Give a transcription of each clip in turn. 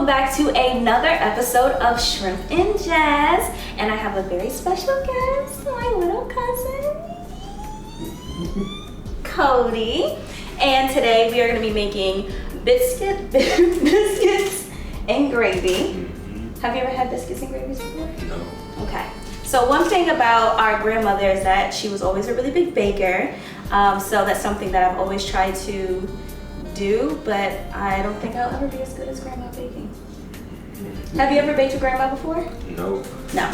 welcome back to another episode of Shrimp and Jazz. And I have a very special guest, my little cousin, Cody. And today we are going to be making biscuits and gravy. Have you ever had biscuits and gravies before? No. Okay. So one thing about our grandmother is that she was always a really big baker. So that's something that I've always tried to do, but I don't think I'll ever be as good as grandma baking. Have you ever baked with grandma before? Nope. No.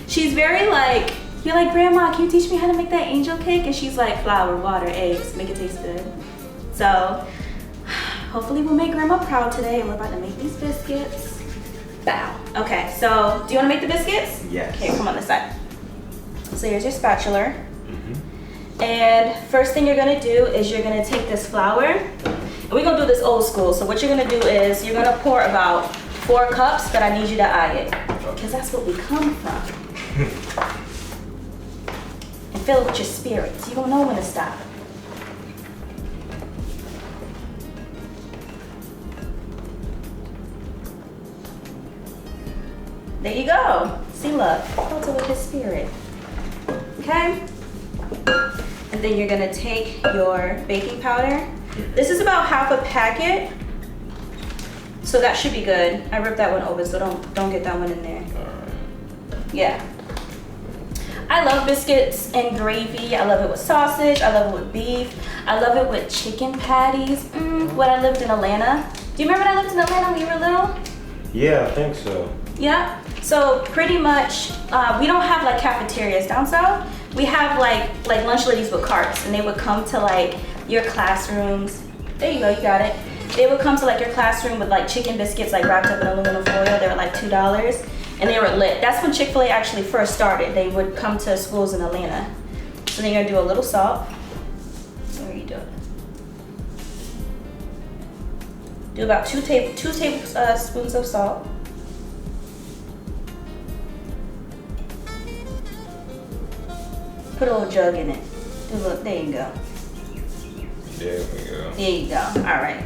She's very like, you're like, Grandma, can you teach me how to make that angel cake? And she's like, flour, water, eggs, make it taste good. So hopefully we'll make grandma proud today, and we're about to make these biscuits. Bow. Okay, so do you want to make the biscuits? Yes. Okay, come on this side. So here's your spatula. And first thing you're gonna do is you're gonna take this flour, and we're gonna do this old school. So what you're gonna do is you're gonna pour about 4 cups, but I need you to eye it, because that's what we come from. And fill it with your spirit, so you don't know when to stop. There you go. See, look, fills it with his spirit. Okay? And then you're gonna take your baking powder. This is about half a packet, so that should be good. I ripped that one open, so don't get that one in there. Yeah. I love biscuits and gravy. I love it with sausage. I love it with beef. I love it with chicken patties. When I lived in Atlanta. Do you remember when I lived in Atlanta when you were little? Yeah, I think so. Yeah. So pretty much, we don't have like cafeterias down south. We have like lunch ladies with carts, and they would come to like your classrooms. There you go, you got it. They would come to like your classroom with like chicken biscuits like wrapped up in aluminum foil. They were like $2, and they were lit. That's when Chick-fil-A actually first started. They would come to schools in Atlanta. So then you're gonna do a little salt. What are you doing? Do about two tablespoons of salt. Put a little jug in it. There you go. There we go. There you go. All right.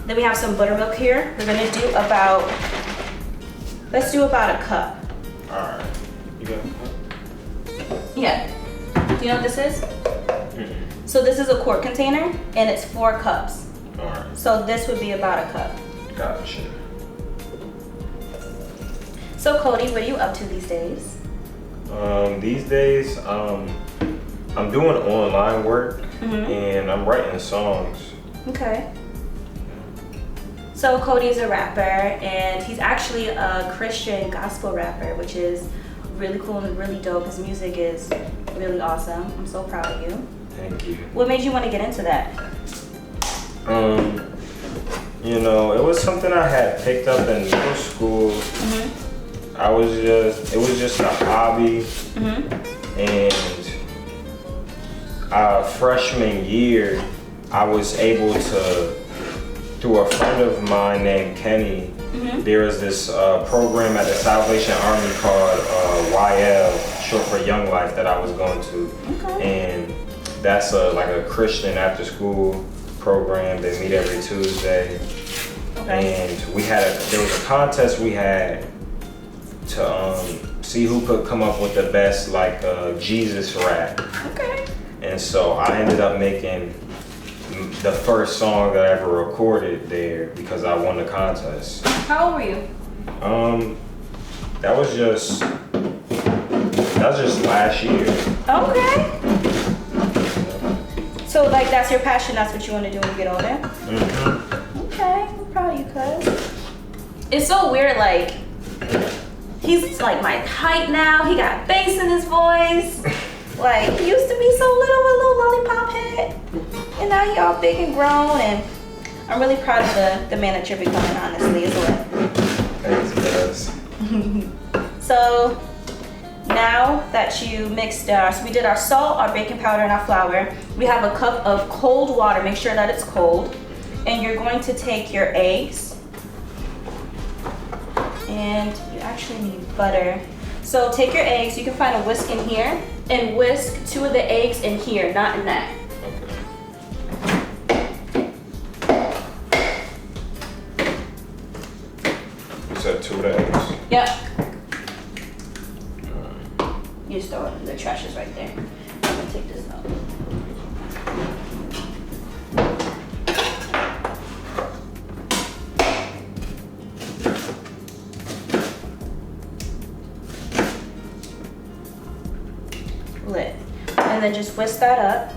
Then we have some buttermilk here. We're gonna do about, let's do about a cup. All right. You got a cup? Yeah. Do you know what this is? So this is a quart container, and it's 4 cups. All right. So this would be about a cup. Gotcha. So Cody, what are you up to these days? These days, I'm doing online work, and I'm writing songs. Okay. So Cody's a rapper, and he's actually a Christian gospel rapper, which is really cool and really dope. His music is really awesome. I'm so proud of you. Thank you. What made you want to get into that? You know, it was something I had picked up in middle school. It was just a hobby, and freshman year, I was able to, through a friend of mine named Kenny, there was this program at the Salvation Army called YL, short for Young Life, that I was going to. And that's like a Christian after school program. They meet every Tuesday. And there was a contest we had to see who could come up with the best like Jesus rap. And so I ended up making the first song that I ever recorded there because I won the contest. How old were you? That was just last year. Okay. So like that's your passion, that's what you want to do when you get older? Okay, I'm proud of you, cuz. It's so weird, like, he's like my height now, he got bass in his voice. Like, he used to be so little with a little lollipop head, and now he all big and grown, and I'm really proud of the man that you're becoming, honestly, as well. Thanks, guys. So, now that you mixed so we did our salt, our baking powder, and our flour. We have a cup of cold water, make sure that it's cold. And you're going to take your eggs, and you actually need butter. So take your eggs, you can find a whisk in here, and whisk 2 of the eggs in here, not in that. 2 of the eggs. Yep. You just throw it. The trash is right there. I'm gonna take this out. Lit. And then just whisk that up.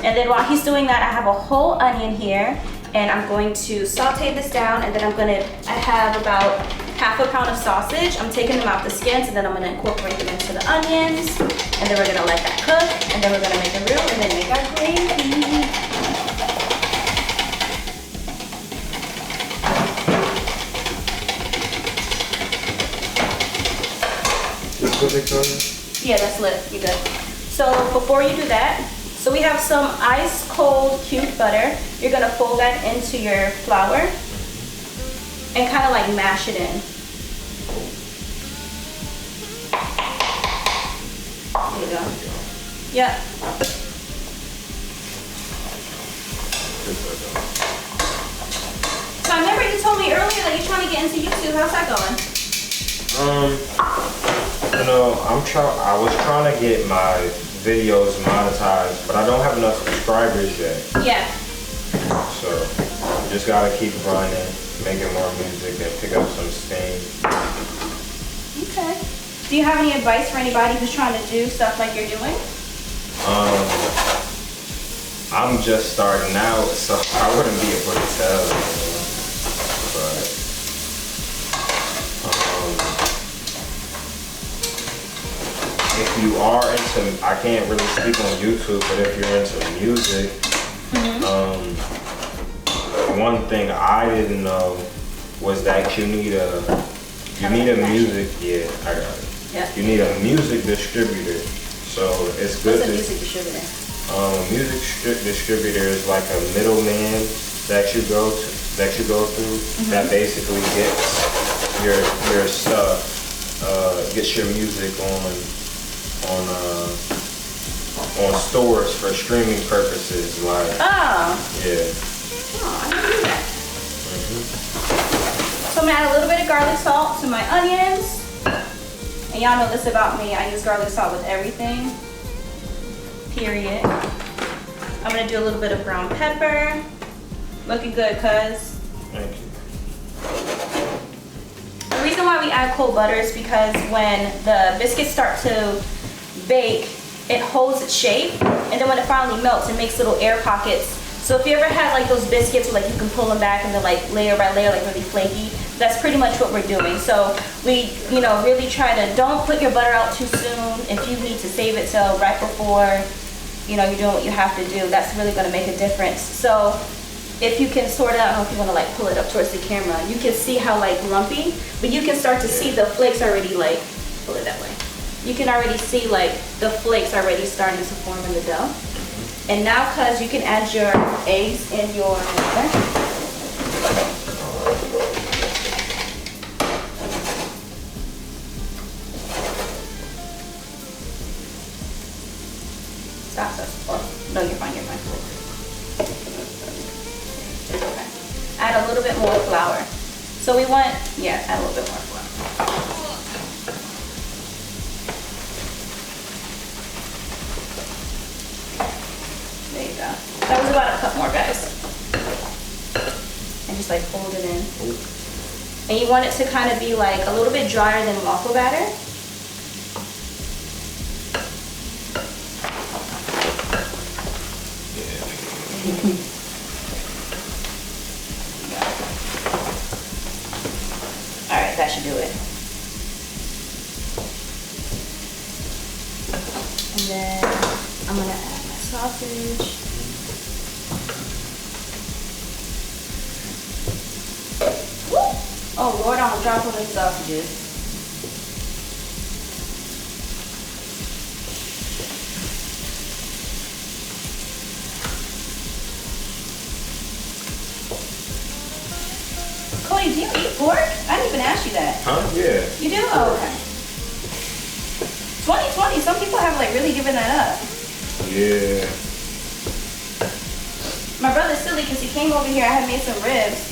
And then while he's doing that, I have a whole onion here, and I'm going to saute this down, and then I have about half a pound of sausage. I'm taking them out the skins, and then I'm gonna incorporate them into the onions, and then we're gonna let that cook, and then we're gonna make a roux, and then make our gravy. This what they call it? Yeah, that's lit. You good. So before you do that, so we have some ice cold cubed butter. You're gonna fold that into your flour and kind of like mash it in. There you go. Yep. So I remember you told me earlier that you're trying to get into YouTube. How's that going? You know, I was trying to get my videos monetized, but I don't have enough subscribers yet. Yeah. So, just gotta keep running, making more music, and pick up some steam. Okay. Do you have any advice for anybody who's trying to do stuff like you're doing? I'm just starting out, so I wouldn't be able to tell. But, if you are into, I can't really speak on YouTube, but if you're into music, one thing I didn't know was that you need a music. Yeah, I got it. Yeah. You need a music distributor. So it's good. What's a music distributor? Music distributor is like a middleman that you go through that basically gets your stuff, gets your music on stores for streaming purposes, like. Oh. Yeah. Oh, I didn't do that. So I'm gonna add a little bit of garlic salt to my onions. And y'all know this about me, I use garlic salt with everything. Period. I'm gonna do a little bit of brown pepper. Looking good, cuz. Thank you. The reason why we add cold butter is because when the biscuits start to bake, it holds its shape, and then when it finally melts, it makes little air pockets. So if you ever had like those biscuits where like you can pull them back and they're like layer by layer, like really flaky, that's pretty much what we're doing. So we, really try to, don't put your butter out too soon. If you need to save it till right before, you're doing what you have to do, that's really gonna make a difference. So if you can sort out, I don't know if you wanna like pull it up towards the camera, you can see how like lumpy, but you can start to see the flakes already like, pull it that way. You can already see like the flakes already starting to form in the dough. And now, cuz, you can add your eggs in your water. Stop. Oh, no, you're fine. Okay. Add a little bit more flour. So we want, add a little bit more flour. There you go. That was about a cup more, guys. And just like fold it in. And you want it to kind of be like a little bit drier than waffle batter. Alright, that should do it. And then I'm gonna add my sausage. Woo! Oh Lord, I'm gonna drop one of these sausages. Cody, do you eat pork? I didn't even ask you that. Huh? Yeah. You do? Oh, okay. 2020, some people have like really given that up. Yeah. My brother's silly because he came over here, I had made some ribs.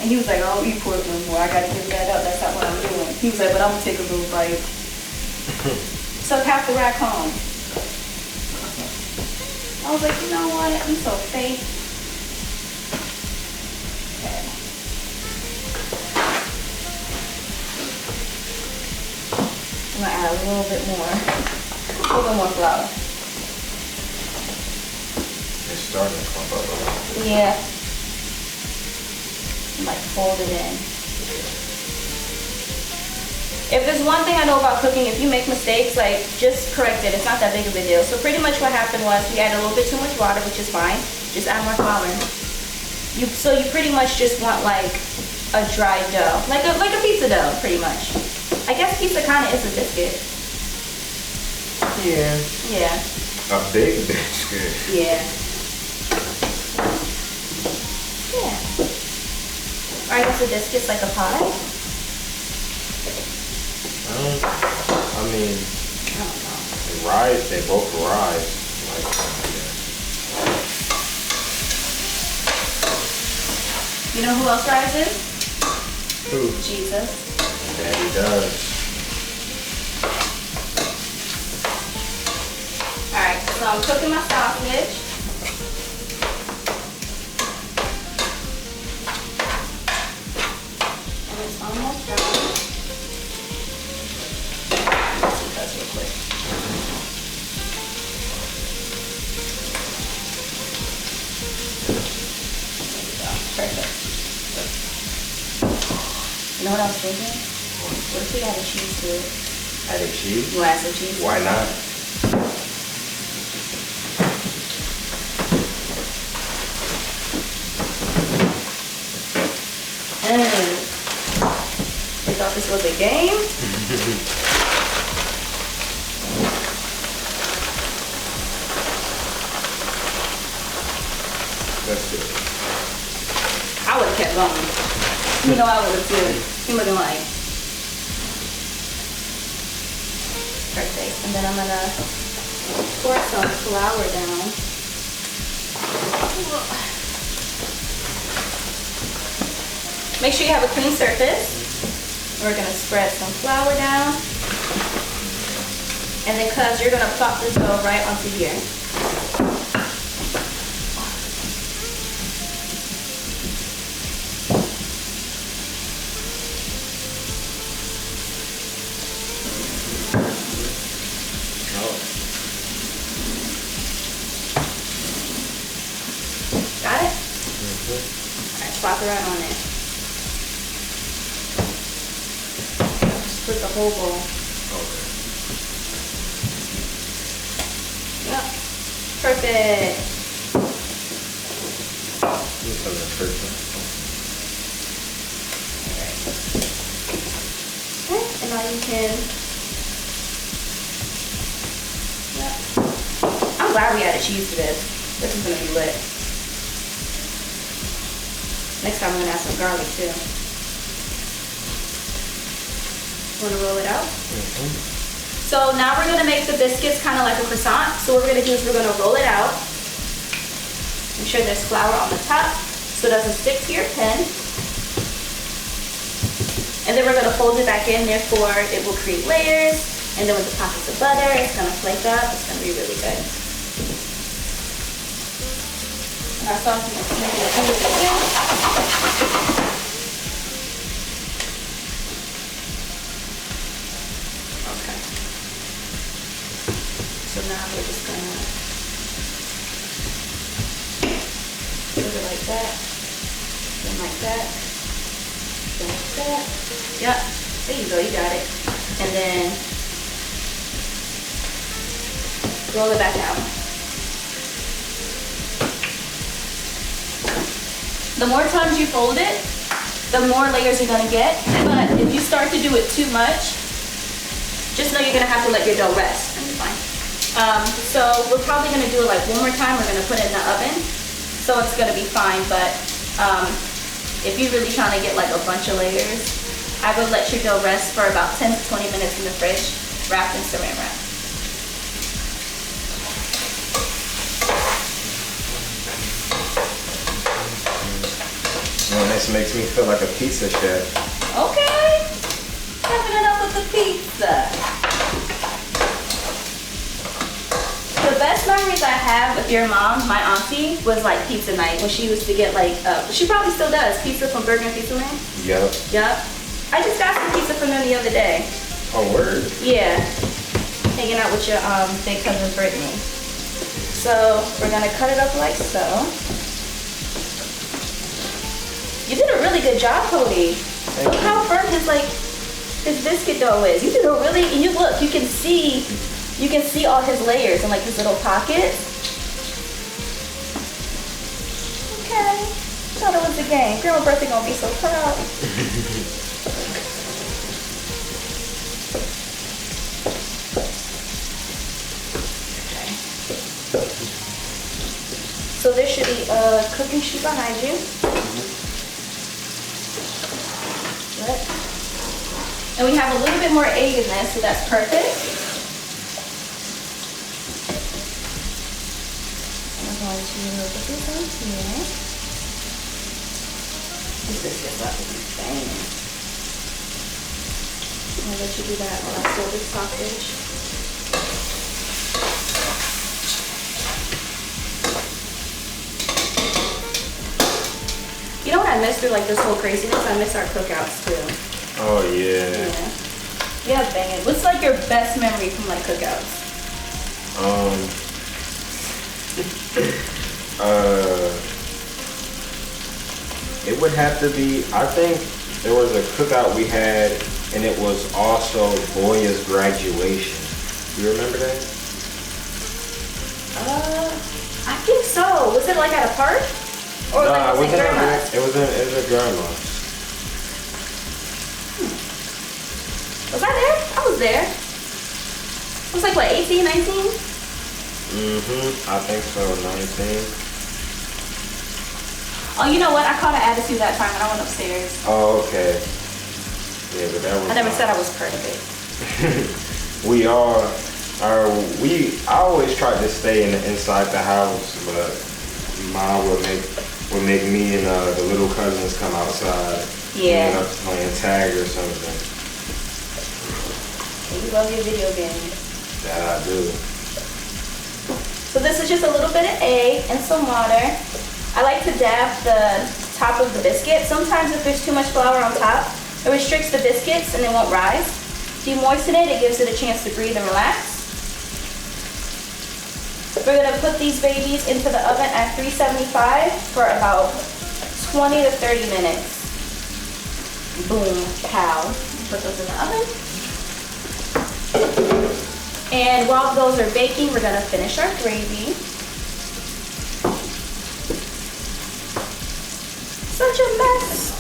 And he was like, I don't eat pork no more. I gotta give that up. That's not what I'm doing. He was like, but I'm gonna take a little bite. Took half the rack home. I was like, you know what? I'm so fake. Okay. I'm gonna add a little bit more flour. It's starting to clump up a little. Yeah. Like fold it in. If there's one thing I know about cooking, if you make mistakes, like just correct it. It's not that big of a deal. So pretty much what happened was we added a little bit too much water, which is fine. Just add more flour. So you pretty much just want like a dry dough, like a pizza dough, pretty much. I guess pizza kind of is a biscuit. Yeah. Yeah. A big biscuit. Yeah. Yeah. Or I guess a biscuit's like a pie. I mean, I don't know. they rise. They both rise. Like, You know who else rises? who? Jesus. Daddy does. Alright, so I'm cooking my sausage. And it's almost done. Let's see this real quick. There we go. Perfect. You know what I was thinking? What if we added cheese to it? Added cheese? You want to add some cheese? Why not? They thought this was a game? That's good. I would have kept going. You know I would have too. He looking like. Perfect. And then I'm gonna pour some flour down. Make sure you have a clean surface. We're gonna spread some flour down. And then cause you're gonna plop this dough right onto here. Got it? Alright, plop it right on there. Just put the whole bowl. Okay. Yep. Perfect. Okay, and now you can. Yep. I'm glad we added cheese to this. This is gonna be lit. Next time I'm gonna add some garlic too. Wanna roll it out? So now we're gonna make the biscuits kind of like a croissant. So what we're gonna do is we're gonna roll it out. Make sure there's flour on the top so it doesn't stick to your pan. And then we're gonna fold it back in, therefore it will create layers. And then with the pockets of butter, it's gonna flake up. It's gonna be really good. Our sauce is making it really good. Okay. So now we're just gonna do it like that, then like that, then like that. Yep, there you go, you got it. And then roll it back out. The more times you fold it, the more layers you're gonna get. But if you start to do it too much, just know you're gonna have to let your dough rest. And you're fine. So we're probably gonna do it like one more time. We're gonna put it in the oven, so it's gonna be fine. But if you're really trying to get like a bunch of layers, I would let your dough rest for about 10 to 20 minutes in the fridge, wrapped in saran wrap. Oh, this makes me feel like a pizza chef. Okay. Stepping it up with the pizza. The best memories I have with your mom, my auntie, was like pizza night when she used to get like, she probably still does, pizza from Burger and Pizza Land. Yep. Yep. I just got some pizza from them the other day. Oh, word? Yeah. Hanging out with your big cousin Brittany. So we're gonna cut it up like so. You did a really good job, Cody. Look how firm his biscuit dough is. You did a really, and you look, you can see all his layers in like his little pockets. Okay. Thought it was a game. Grandma Bertha gonna be so proud. Okay. So there should be a cooking sheet behind you. Right. And we have a little bit more egg in this, so that's perfect. I'm going to put this on here. This biscuit's about to be banging. I'm gonna let you do that while I fill this sausage. You know what I miss through like this whole craziness? I miss our cookouts too. Oh yeah. Yeah, banging. What's like your best memory from like cookouts? It would have to be, I think there was a cookout we had, and it was also Boya's graduation. You remember that? I think so. Was it like at a park? Or Nah, like was it grandma's? It was a grandma's. Was I there? I was there. I was like, what, 18, 19? I think so, 19. Oh, you know what? I caught an attitude that time when I went upstairs. Oh, okay. Yeah, but that was I never said I was perfect. I always tried to stay inside the house, but Mom would make me and the little cousins come outside. Yeah. And end up playing tag or something. You love your video games. That I do. So this is just a little bit of egg and some water. I like to dab the top of the biscuit. Sometimes if there's too much flour on top, it restricts the biscuits and they won't rise. If you moisten it, it gives it a chance to breathe and relax. We're gonna put these babies into the oven at 375 for about 20 to 30 minutes. Boom, pow. Put those in the oven. And while those are baking, we're gonna finish our gravy. Such a mess.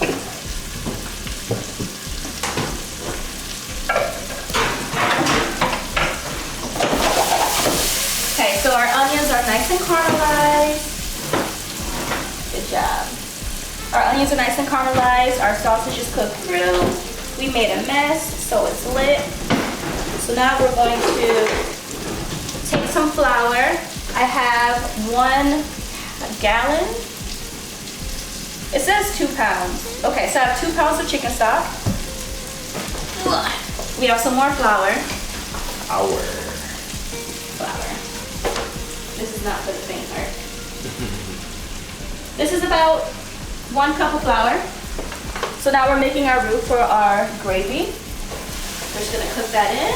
Okay, so our onions are nice and caramelized. Good job. Our onions are nice and caramelized. Our sausage is cooked through. We made a mess, so it's lit. So now we're going to take some flour. I have 1 gallon. It says 2 pounds. Okay, so I have 2 pounds of chicken stock. We have some more flour. Flour. This is not for the faint heart. This is about 1 cup of flour. So now we're making our roux for our gravy. We're just gonna cook that in.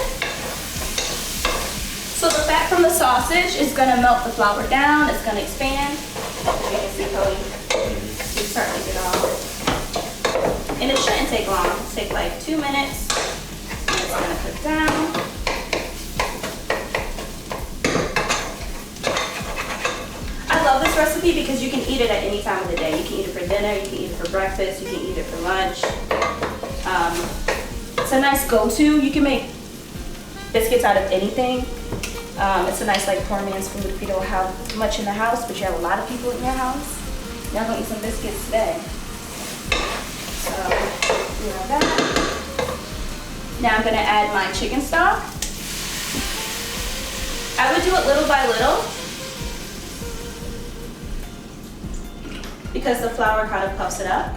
So the fat from the sausage is gonna melt the flour down. It's gonna expand. As you can see, Cody, we start to get off. And it shouldn't take long. It'll take like 2 minutes. And it's gonna cook down. I love this recipe because you can eat it at any time of the day. You can eat it for dinner, you can eat it for breakfast, you can eat it for lunch. It's a nice go-to. You can make biscuits out of anything. It's a nice like poor man's food if you don't have much in the house, but you have a lot of people in your house. Y'all gonna eat some biscuits today. So we have that. Now I'm gonna add my chicken stock. I would do it little by little because the flour kind of puffs it up.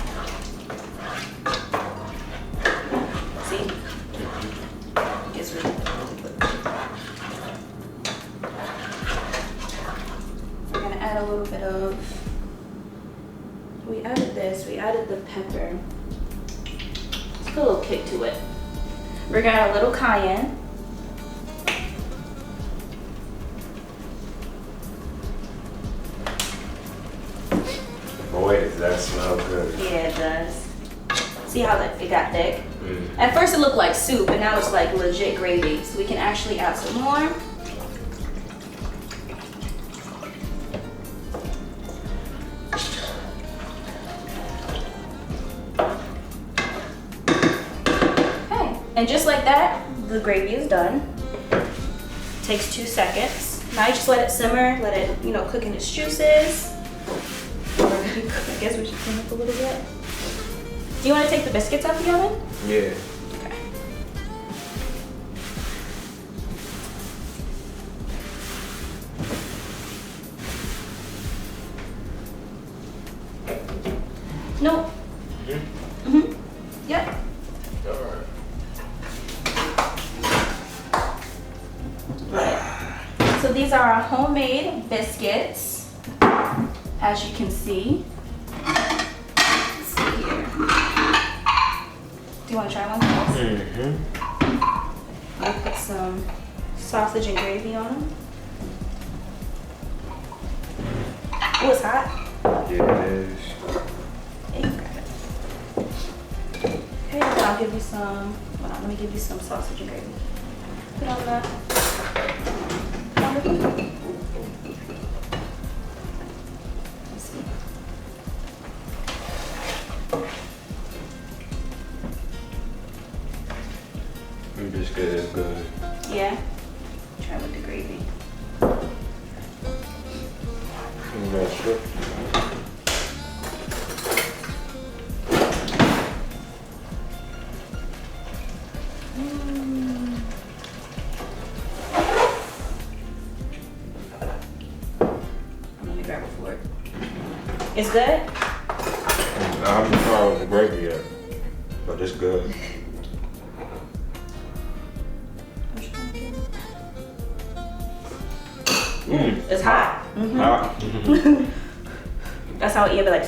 add a little bit of, we added the pepper. Let's put a little kick to it. We're gonna add a little cayenne. Boy, does that smell good. Yeah, it does. See how it got thick? At first it looked like soup, and now it's like legit gravy. So we can actually add some more. Okay, and just like that, the gravy is done. Takes 2 seconds. Now you just let it simmer, let it, cook in its juices. I guess we should clean up a little bit. Do you want to take the biscuits out the oven? Yeah. Okay. Nope. Yep. Alright. Right. So these are our homemade biscuits, as you can see. Let's see here. Do you want to try one of those? I'll put some sausage and gravy on them. Oh, it's hot. Yeah, it is. Yeah, you grab it. Okay, then I'll give you some. Hold on, let me give you some sausage and gravy. Put on that. Let's see. Your biscuit is good. Yeah. Try with the gravy. Not sure. I'm gonna grab a fork. It's good? I haven't tried with the gravy yet, but it's good. It's hot. Hot. That's how it be like.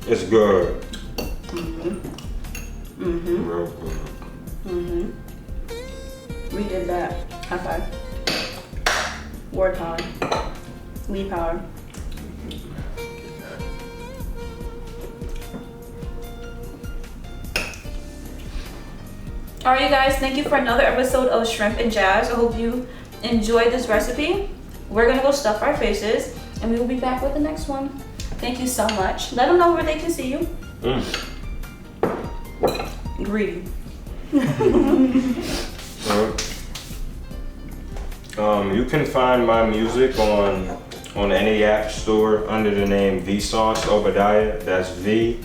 It's good. Mm-hmm. Real good. Mm-hmm. We did that. High five. Word power. Lead power. All right, you guys, thank you for another episode of Shrimp and Jazz. I hope you enjoyed this recipe. We're gonna go stuff our faces, and we will be back with the next one. Thank you so much. Let them know where they can see you. Greedy. You can find my music on any app store under the name Vsauce Obadiah. That's V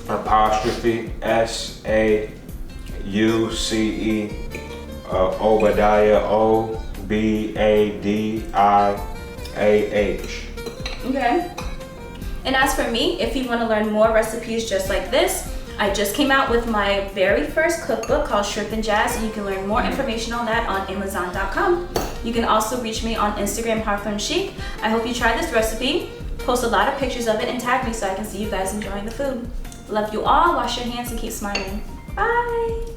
apostrophe SAUCE Obadiah OBADIAH. Okay. And as for me, if you want to learn more recipes just like this, I just came out with my very first cookbook called Shrimp and Jazz, and you can learn more information on that on Amazon.com. You can also reach me on Instagram, Hawthorne Chic. I hope you try this recipe, post a lot of pictures of it, and tag me so I can see you guys enjoying the food. Love you all, wash your hands, and keep smiling. Bye!